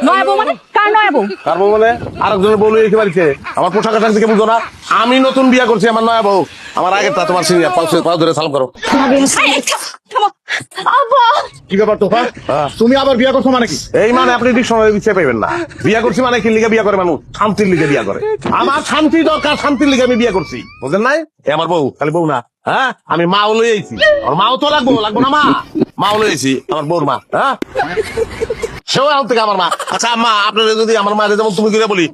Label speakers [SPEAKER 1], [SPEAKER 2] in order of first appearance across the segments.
[SPEAKER 1] নয়া বউ মানে কার নয়া বউ?
[SPEAKER 2] কার বউ মানে আরেকজনের বউ এসে বাড়িতে। আমার পোশাক আশাক দেখে বুঝো না? আমি নতুন বিয়া করছি, আমার নয়া বউ। আমার আগেরটা তোমার সিনিয়র, পাও ধরে সালাম করো। কি ব্যাপার তোফা, তুমি আবার বিয়া করছো মানে কি? এই মানে আপনি ঠিক সময় বিষয় পাইবেন না। বিয়া করছি মানে কি লিগে বিয়া করে মানুষ? শান্তির লিগে বিয়া করে। আমার শান্তি দরকার, শান্তির লিগে আমি বিয়া করছি, বুঝলেন নাই? আমার বউ খালি বউ না, হ্যাঁ আমি মাও লই আইছি। আমার মাও তো লাগবো না মা? মাও লই আইছি, আমার বউর মা। হ্যাঁ সেও আউট থেকে আমার মা। আচ্ছা আম্মা, আপনারা যদি আমার মা যেমন তুমি করে বলি,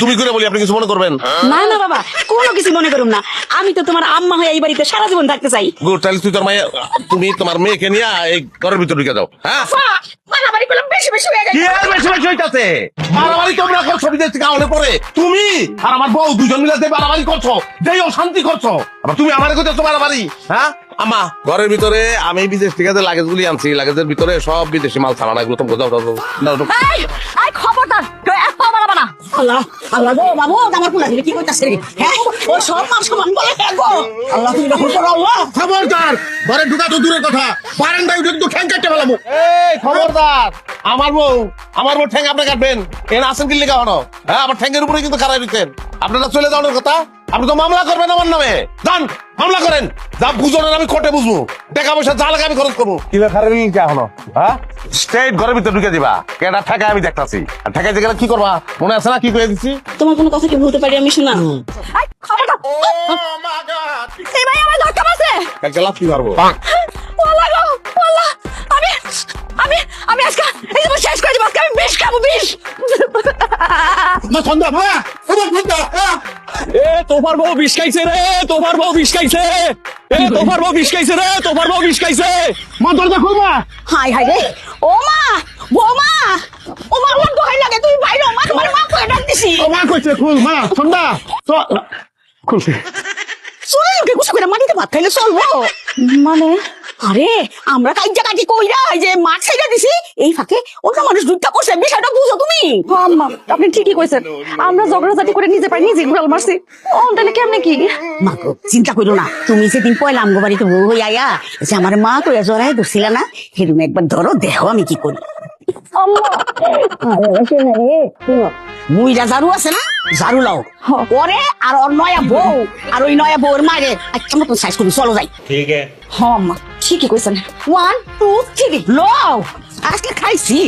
[SPEAKER 2] তুমি করে বলি, আপনি কিছু মনে করবেন?
[SPEAKER 1] না না বাবা, কোনো কিছু মনে করুম না। আমি তো তোমার আম্মা হয়ে এই বাড়িতে সারা জীবন থাকতে চাই।
[SPEAKER 2] গুড, তাহলে তুই তোর মায়ের, তুমি তোমার মেয়েকে নিয়ে এই ঘরের ভিতরে ঢুকে যাও। হ্যাঁ
[SPEAKER 1] মারামারি করলাম, বেশি বেশি হয়ে গেছে।
[SPEAKER 2] কি আর বেশি বেশি হইতাছে? মারামারি তোমরা করছো বিদেশ থেকে আওয়ালে পরে, তুমি আর আমার বউ দুজন মিলে যে মারামারি করছো, যেই অশান্তি করছো, আবার তুমি আমার করতেছো মারামারি। হ্যাঁ আম্মা, ঘরের ভিতরে আমি বিদেশ থেকে যে লাগেজ গুলি আনছি, লাগেজের ভিতরে সব বিদেশি মাল সামান, এগুলো তুমি যাও।
[SPEAKER 1] এই খবরদার, কেউ এক পা বাড়াবা না। আল্লাহ আল্লাহ গো বাবু, আমার পোলা দিলে কি কইতাছে রে? হ্যাঁ ও সব মান সমান বলে গো। আল্লাহ তুমি রহম করো আল্লাহ।
[SPEAKER 3] খবরদার, ঘরে ঢুকা তো দূরের কথা, বারান্দায় উঠে কিন্তু ঠ্যাং কাটতে ফেলাবো।
[SPEAKER 2] এই খবরদার, আমার বউ ঠ্যাং আপনি কাটবেন? এখানে আসেন কি লিখা হনো? হ্যাঁ আমার ঠ্যাঙ্গের উপরে কিন্তু খারাপ দিচ্ছেন। আপনারা চলে যাওয়ার কথা, আপনি তো মামলা করবেন আমার নামে। যান মামলা করেন, যা বুঝলেন আমি কোর্টে বুঝবো, টাকা পয়সা যা লাগে আমি খরচ করবো। কি খারাপ লিখা হনো? হ্যাঁ স্ট্রেট ঘরের ভিতরে ঢুকে দিবা, কেটা ঠেকায় আমি দেখতাছি। আর ঠেকাইতে গেলে কি করবা মনে আছে না? কি করে দিচ্ছি?
[SPEAKER 1] তোমার কোনো কথা কি বলতে পারি আমি? শোনা এই খবরদার, এই ভাই আমার ধাক্কা মারছে।
[SPEAKER 2] কালকে লাফ কি মারবো?
[SPEAKER 1] ওয়াল্লাহ গো ওয়াল্লাহ, আমি আমি আমি আজকে এই যে শেষ করে দিব। আজকে আমি বিষ খাবো, বিষ।
[SPEAKER 3] না সন্ধ্যা ভাইয়া, তোমার সন্ধ্যা
[SPEAKER 4] এ তোমার বউ বিষ খাইছে রে, তোমার বউ বিষ খাইছে। এ তোমার বউ বিষ খাইছে রে, তোমার বউ বিষ খাইছে।
[SPEAKER 3] মা দরজা খুলবা।
[SPEAKER 1] হাই হাই রে, ও মা বৌমা, ও মা ওর দোহাই লাগে, তুমি বাইরে মা, তোমার মা করে ডাক দিছি।
[SPEAKER 3] ও মা কইছে খুল, মা সন্ধ্যা খুলছে।
[SPEAKER 1] চলে লোকে গুছা করে মাটিতে ভাত খাইলে চলবো মানে? আরে আমরা কাইজা কাটি কইরা এই যে মাছ খাইরা দিছি, এই ফাঁকে অন্য মানুষ দুধটা করছে, বিষয়টা বুঝো তুমি?
[SPEAKER 5] আম্মা আপনি ঠিকই কইছেন, আমরা ঝগড়াঝাটি করে নিজে পাই নিজে গুড়াল মারছি। তাহলে কেমনে কি?
[SPEAKER 1] মা গো চিন্তা করো না, তুমি সেদিন পয়লা আমগো বাড়িতে বউ হই আয়া যে আমার মা কইয়া জড়াই ধরছিল না, সেরকম একবার ধরো, দেখো আমি কি করি। মুইরা ঝাড়ু আছে না, ঝাড়ু লাও ওরে আর ওর নয়া বউ আর ওই নয়া বউর মারে আচ্ছা মতো সাইজ করি, চলো যাই।
[SPEAKER 4] ঠিক আছে।
[SPEAKER 1] হ্যাঁ মা ঠিকই কইছেন। 1 2 3 লও, আজকে খাইছি।